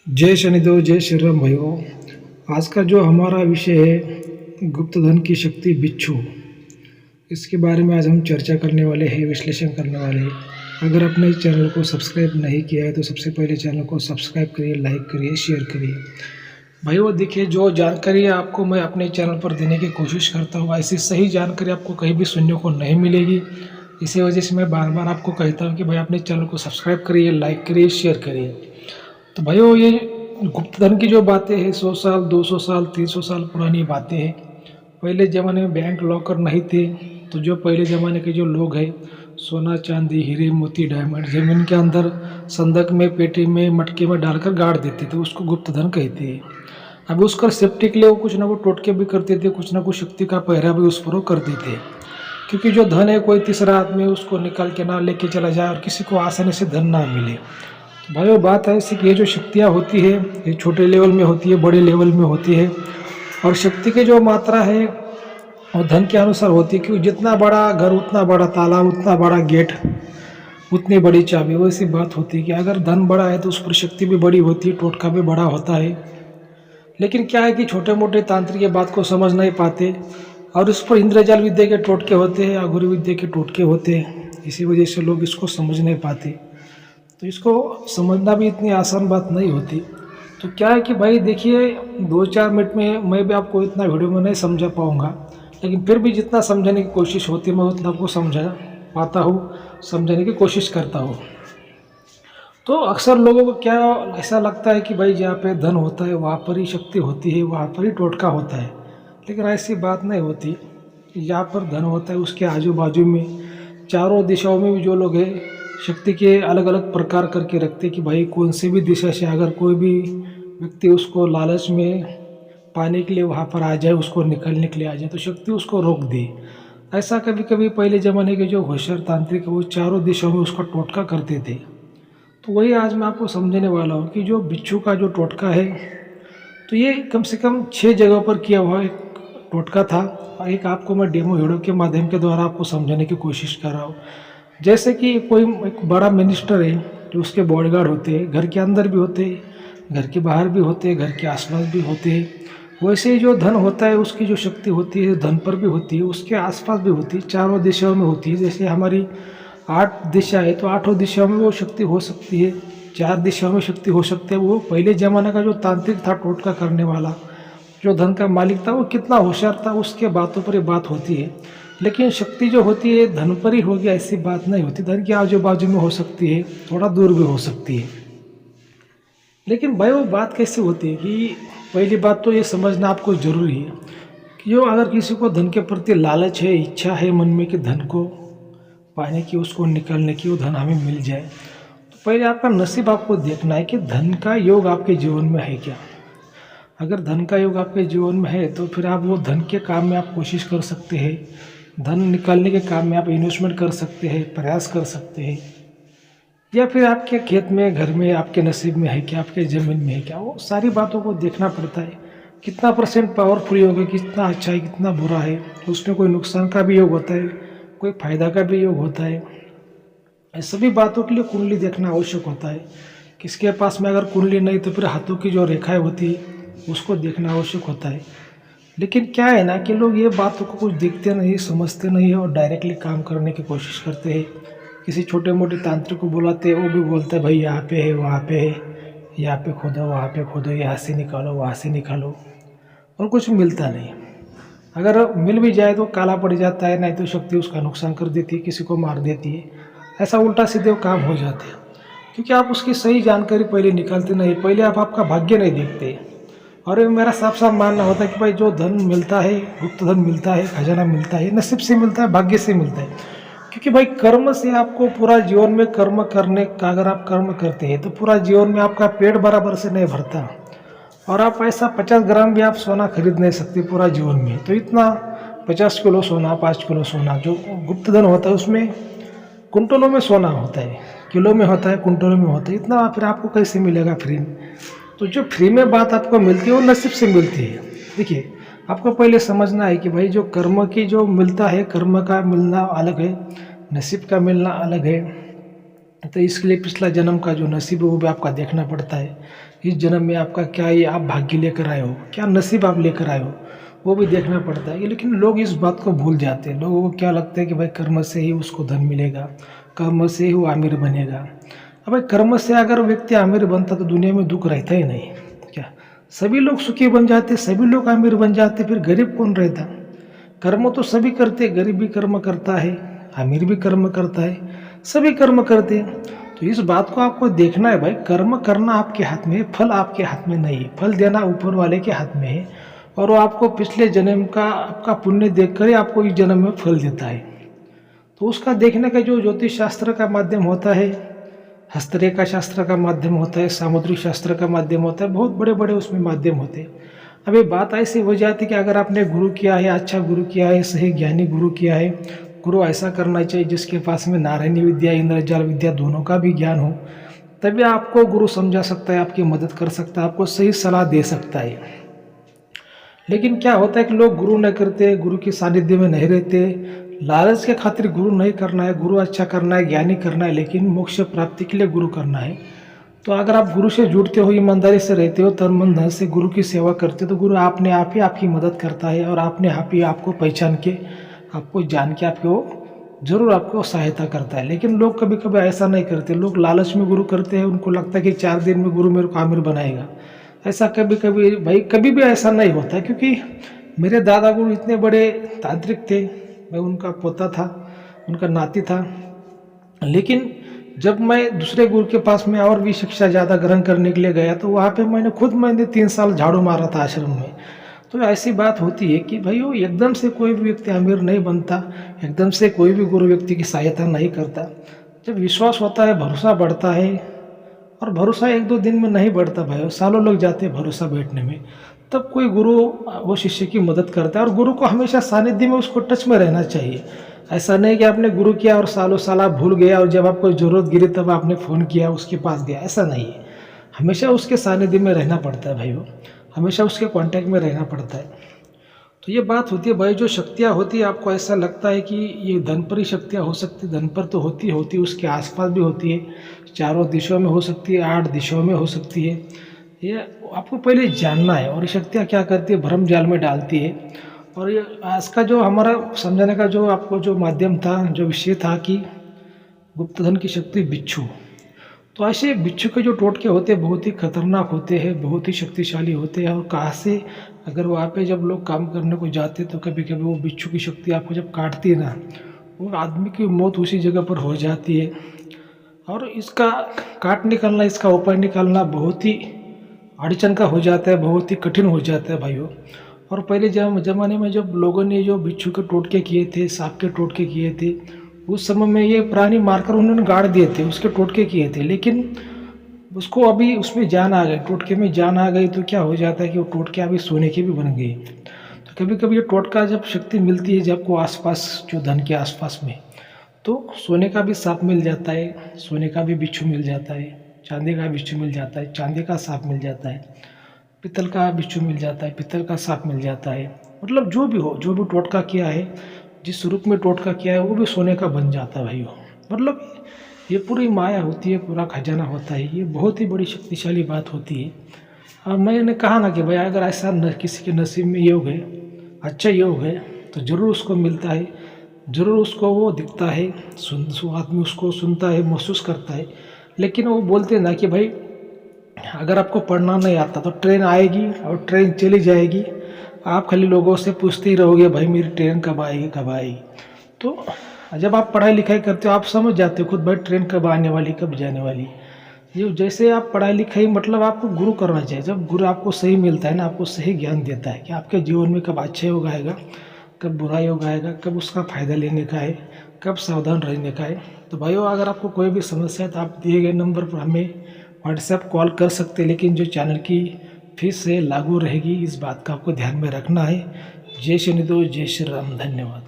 जय शनिदेव, जय श्री राम भाइयों। आज का जो हमारा विषय है गुप्त धन की शक्ति बिच्छू, इसके बारे में आज हम चर्चा करने वाले हैं, विश्लेषण करने वाले हैं। अगर आपने इस चैनल को सब्सक्राइब नहीं किया है तो सबसे पहले चैनल को सब्सक्राइब करिए, लाइक करिए, शेयर करिए। भाइयों देखिए, जो जानकारी आपको मैं अपने चैनल पर देने की कोशिश करता हूँ, ऐसी सही जानकारी आपको कहीं भी सुनने को नहीं मिलेगी। इसी वजह से मैं बार बार आपको कहता हूँ कि भाई अपने चैनल को सब्सक्राइब करिए, लाइक करिए, शेयर करिए। तो भाइयों, ये गुप्त धन की जो बातें हैं 100 साल, 200 साल, 300 साल पुरानी बातें हैं। पहले ज़माने में बैंक लॉकर नहीं थे, तो जो पहले ज़माने के जो लोग हैं सोना चांदी हीरे मोती डायमंड ज़मीन के अंदर संदक में पेटी में मटके में डालकर गाड़ देते थे, उसको गुप्त धन कहते हैं। अब उसका सेफ्टी के लिए वो कुछ ना कुछ टोटके भी करते थे, कुछ ना कुछ शक्ति का पहरा भी उस पर वो करते थे। क्योंकि जो धन है कोई तीसरा आदमी उसको निकाल के ना लेके चला जाए और किसी को आसानी से धन ना मिले। भाइयों बात है ऐसी कि ये जो शक्तियाँ होती है ये छोटे लेवल में होती है, बड़े लेवल में होती है। और शक्ति की जो मात्रा है वो धन के अनुसार होती है। क्योंकि जितना बड़ा घर उतना बड़ा ताला, उतना बड़ा गेट, उतनी बड़ी चाबी। वैसी बात होती है कि अगर धन बड़ा है तो उस पर शक्ति भी बड़ी होती है, टोटका भी बड़ा होता है। लेकिन क्या है कि छोटे मोटे तांत्रिक ये बात को समझ नहीं पाते और उस पर इंद्रजाल विद्या के टोटके होते हैं, अघोरी विद्या के टोटके होते हैं। इसी वजह से लोग इसको समझ नहीं पाते। तो इसको समझना भी इतनी आसान बात नहीं होती। तो क्या है कि भाई देखिए, 2-4 मिनट में मैं भी आपको इतना वीडियो में नहीं समझा पाऊँगा, लेकिन फिर भी जितना समझाने की कोशिश होती है मैं उतना आपको समझा पाता हूँ, समझाने की कोशिश करता हूँ। तो अक्सर लोगों को क्या ऐसा लगता है कि भाई जहाँ पे धन होता है वहाँ पर ही शक्ति होती है, वहाँ पर ही टोटका होता है। लेकिन ऐसी बात नहीं होती। जहाँ पर धन होता है उसके आजू बाजू में चारों दिशाओं में भी जो लोग हैं शक्ति के अलग अलग प्रकार करके रखते कि भाई कौन सी भी दिशा से अगर कोई भी व्यक्ति उसको लालच में पाने के लिए वहाँ पर आ जाए, उसको निकलने के लिए आ जाए, तो शक्ति उसको रोक दे। ऐसा कभी कभी पहले ज़माने के जो होशियार तांत्रिक है वो चारों दिशाओं में उसका टोटका करते थे। तो वही आज मैं आपको समझने वाला हूँ कि जो बिच्छू का जो टोटका है तो ये कम से कम 6 जगहों पर किया हुआ एक टोटका था। और एक आपको मैं डेमो वीडियो के माध्यम के द्वारा आपको समझाने की कोशिश कर रहा हूँ। जैसे कि कोई एक बड़ा मिनिस्टर है जो उसके बॉडीगार्ड होते हैं, घर के अंदर भी होते हैं, घर के बाहर भी होते हैं, घर के आसपास भी होते हैं। वैसे ही जो धन होता है उसकी जो शक्ति होती है धन पर भी होती है, उसके आसपास भी होती है, चारों दिशाओं में होती है। जैसे हमारी 8 दिशा है तो 8 दिशाओं में वो शक्ति हो सकती है, 4 दिशाओं में शक्ति हो सकती है। वो पहले ज़माने का जो तांत्रिक था, टोटका करने वाला, जो धन का मालिक था, वो कितना होशियार था उसके बातों पर ये बात होती है। लेकिन शक्ति जो होती है धन पर ही होगी ऐसी बात नहीं होती। धन के आजू बाजू में हो सकती है, थोड़ा दूर भी हो सकती है। लेकिन भाई वो बात कैसे होती है कि पहली बात तो ये समझना आपको ज़रूरी है कि जो अगर किसी को धन के प्रति लालच है, इच्छा है मन में कि धन को पाने की, उसको निकालने की, वो धन हमें मिल जाए, तो पहले आपका नसीब आपको देखना है कि धन का योग आपके जीवन में है क्या। अगर धन का योग आपके जीवन में है तो फिर आप वो धन के काम में आप कोशिश कर सकते हैं, धन निकालने के काम में आप इन्वेस्टमेंट कर सकते हैं, प्रयास कर सकते हैं। या फिर आपके खेत में, घर में, आपके नसीब में है क्या, आपके ज़मीन में है क्या, वो सारी बातों को देखना पड़ता है। कितना % पावरफुल योग है, कितना अच्छा है, कितना बुरा है। तो उसमें कोई नुकसान का भी योग होता है, कोई फायदा का भी योग होता है। इस सभी बातों के लिए कुंडली देखना आवश्यक होता है। किसके पास में अगर कुंडली नहीं तो फिर हाथों की जो रेखाएं होती है उसको देखना आवश्यक होता है। लेकिन क्या है ना कि लोग ये बातों को कुछ देखते नहीं, समझते नहीं है और डायरेक्टली काम करने की कोशिश करते हैं। किसी छोटे मोटे तांत्रिक को बुलाते हैं, वो भी बोलते हैं भाई यहाँ पे है, वहाँ पे है, यहाँ पे खोदो, वहाँ पे खोदो, यहाँ से निकालो, वहाँ से निकालो, और कुछ मिलता नहीं। अगर मिल भी जाए तो काला पड़ जाता है, नहीं तो शक्ति उसका नुकसान कर देती है, किसी को मार देती है। ऐसा उल्टा सीधे काम हो जाते हैं क्योंकि आप उसकी सही जानकारी पहले निकालते नहीं, पहले आप आपका भाग्य नहीं देखते। और ये मेरा साफ साफ मानना होता है कि भाई जो धन मिलता है, गुप्त धन मिलता है, खजाना मिलता है, नसीब से मिलता है, भाग्य से मिलता है। क्योंकि भाई कर्म से आपको पूरा जीवन में कर्म करने का, अगर आप कर्म करते हैं तो पूरा जीवन में आपका पेट बराबर से नहीं भरता। और आप ऐसा 50 ग्राम भी आप सोना खरीद नहीं सकते पूरा जीवन में। तो इतना 50 किलो सोना, 5 किलो सोना, जो गुप्त धन होता है उसमें कुंटलों में सोना होता है, किलो में होता है, कुंटलों में होता है। इतना फिर आपको कैसे मिलेगा फ्री में। तो जो फ्री में बात आपको मिलती है वो नसीब से मिलती है। देखिए, आपको पहले समझना है कि भाई जो कर्म की जो मिलता है, कर्म का मिलना अलग है, नसीब का मिलना अलग है। तो इसके लिए पिछला जन्म का जो नसीब है वो भी आपका देखना पड़ता है। इस जन्म में आपका क्या ये आप भाग्य लेकर आए हो, क्या नसीब आप लेकर आए हो, वो भी देखना पड़ता है। लेकिन लोग इस बात को भूल जाते हैं। लोगों को क्या लगता है कि भाई कर्म से ही उसको धन मिलेगा, कर्म से ही वो अमीर बनेगा। अब भाई कर्म से अगर व्यक्ति अमीर बनता तो दुनिया में दुख रहता ही नहीं। क्या सभी लोग सुखी बन जाते, सभी लोग अमीर बन जाते, फिर गरीब कौन रहता। कर्म तो सभी करते, गरीब भी कर्म करता है, अमीर भी कर्म करता है, सभी कर्म करते हैं। तो इस बात को आपको देखना है भाई, कर्म करना आपके हाथ में है, फल आपके हाथ में नहीं है। फल देना ऊपर वाले के हाथ में है, और वो आपको पिछले जन्म का आपका पुण्य देखकर ही आपको इस जन्म में फल देता है। तो उसका देखने का जो ज्योतिष शास्त्र का माध्यम होता है, हस्तरेखा शास्त्र का माध्यम होता है, सामुद्रिक शास्त्र का माध्यम होता है, बहुत बड़े बड़े उसमें माध्यम होते हैं। अब ये बात ऐसी हो जाती है कि अगर आपने गुरु किया है, अच्छा गुरु किया है, सही ज्ञानी गुरु किया है, गुरु ऐसा करना चाहिए जिसके पास में नारायणी विद्या इंद्रजाल विद्या दोनों का भी ज्ञान हो, तभी आपको गुरु समझा सकता है, आपकी मदद कर सकता है, आपको सही सलाह दे सकता है। लेकिन क्या होता है कि लोग गुरु नहीं करते, गुरु की सानिध्य में नहीं रहते, लालच के खातिर गुरु नहीं करना है, गुरु अच्छा करना है, ज्ञानी करना है, लेकिन मोक्ष प्राप्ति के लिए गुरु करना है। तो अगर आप गुरु से जुड़ते हो, ईमानदारी से रहते हो, तन मन धन से गुरु की सेवा करते हो, तो गुरु आपने आप ही आपकी मदद करता है, और आपने आप ही आपको पहचान के, आपको जान के आपको जरूर आपको सहायता करता है। लेकिन लोग कभी कभी ऐसा नहीं करते, लोग लालच में गुरु करते हैं, उनको लगता है कि 4 दिन में गुरु मेरे को आमिर बनाएगा। ऐसा कभी कभी भाई कभी भी ऐसा नहीं होता, क्योंकि मेरे दादा गुरु इतने बड़े तांत्रिक थे, मैं उनका पोता था, उनका नाती था। लेकिन जब मैं दूसरे गुरु के पास में और भी शिक्षा ज़्यादा ग्रहण करने के लिए गया, तो वहाँ पे मैंने 3 साल झाड़ू मारा था आश्रम में। तो ऐसी बात होती है कि भाई वो एकदम से कोई भी व्यक्ति अमीर नहीं बनता, एकदम से कोई भी गुरु व्यक्ति की सहायता नहीं करता। जब विश्वास होता है, भरोसा बढ़ता है, और भरोसा 1-2 दिन में नहीं बढ़ता भाई, सालों लग जाते हैं भरोसा बैठने में, तब कोई गुरु वो शिष्य की मदद करता है। और गुरु को हमेशा सानिध्य में, उसको टच में रहना चाहिए। ऐसा नहीं कि आपने गुरु किया और सालों साल आप भूल गया, और जब आपको ज़रूरत गिरी तब आपने फ़ोन किया, उसके पास गया, ऐसा नहीं है। हमेशा उसके सानिध्य में रहना पड़ता है भाई, वो हमेशा उसके कांटेक्ट में रहना पड़ता है। तो ये बात होती है भाई, जो शक्तियाँ होती है, आपको ऐसा लगता है कि ये धन पर ही शक्तियाँ हो सकती, धन पर तो होती उसके आसपास भी होती है, चारों दिशाओं में हो सकती है, 8 दिशाओं में हो सकती है। ये आपको पहले जानना है। और ये शक्तियाँ क्या करती है, भ्रम जाल में डालती है। और ये आज का जो हमारा समझाने का जो आपको जो माध्यम था, जो विषय था कि गुप्तधन की शक्ति बिच्छू। तो ऐसे बिच्छू के जो टोटके होते हैं बहुत ही खतरनाक होते हैं, बहुत ही शक्तिशाली होते हैं। और कहाँ से अगर वहाँ पे जब लोग काम करने को जाते तो कभी कभी वो बिच्छू की शक्ति आपको जब काटती है ना, वो आदमी की मौत उसी जगह पर हो जाती है। और इसका काट निकालना, इसका उपाय निकालना बहुत ही अड़चन का हो जाता है, बहुत ही कठिन हो जाता है भाइयों। और पहले ज़माने में जब लोगों ने जो बिच्छू के टोटके किए थे, सांप के टोटके किए थे, उस समय में ये प्राणी मारकर उन्होंने गाड़ दिए थे, उसके टोटके किए थे। लेकिन उसको अभी उसमें जान आ गई, टोटके में जान आ गई, तो क्या हो जाता है कि वो टोटके अभी सोने के भी बन गए। तो कभी कभी ये टोटका जब शक्ति मिलती है, जब को आसपास जो धन के आसपास में, तो सोने का भी सांप मिल जाता है, सोने का भी बिच्छू मिल जाता है, चांदी का बिच्छू मिल जाता है, चांदी का सांप मिल जाता है, पित्तल का बिच्छू मिल जाता है, पित्तल का सांप मिल जाता है। मतलब जो भी हो, जो भी टोटका किया है, जिस रूप में टोटका किया है, वो भी सोने का बन जाता है भाइयों। मतलब ये पूरी माया होती है, पूरा खजाना होता है, ये बहुत ही बड़ी शक्तिशाली बात होती है। और मैंने कहा ना कि भाई अगर ऐसा किसी के नसीब में योग है, अच्छा योग है, तो ज़रूर उसको मिलता है, ज़रूर उसको वो दिखता है, आदमी उसको सुनता है, महसूस करता है। लेकिन वो बोलते हैं ना कि भाई अगर आपको पढ़ना नहीं आता तो ट्रेन आएगी और ट्रेन चली जाएगी, आप खाली लोगों से पूछते ही रहोगे भाई मेरी ट्रेन कब आएगी, कब आएगी। तो जब आप पढ़ाई लिखाई करते हो, आप समझ जाते हो खुद भाई ट्रेन कब आने वाली, कब जाने वाली। ये जैसे आप पढ़ाई लिखाई, मतलब आपको गुरु करना चाहिए। जब गुरु आपको सही मिलता है ना, आपको सही ज्ञान देता है कि आपके जीवन में कब अच्छा योग आएगा, कब बुरा योग आएगा, कब उसका फ़ायदा लेने का है, कब सावधान रहने का है। तो भाइयों अगर आपको कोई भी समस्या है तो आप दिए गए नंबर पर हमें व्हाट्सएप कॉल कर सकते हैं। लेकिन जो चैनल की फीस है लागू रहेगी, इस बात का आपको ध्यान में रखना है। जय श्री निधो, जय श्री राम, धन्यवाद।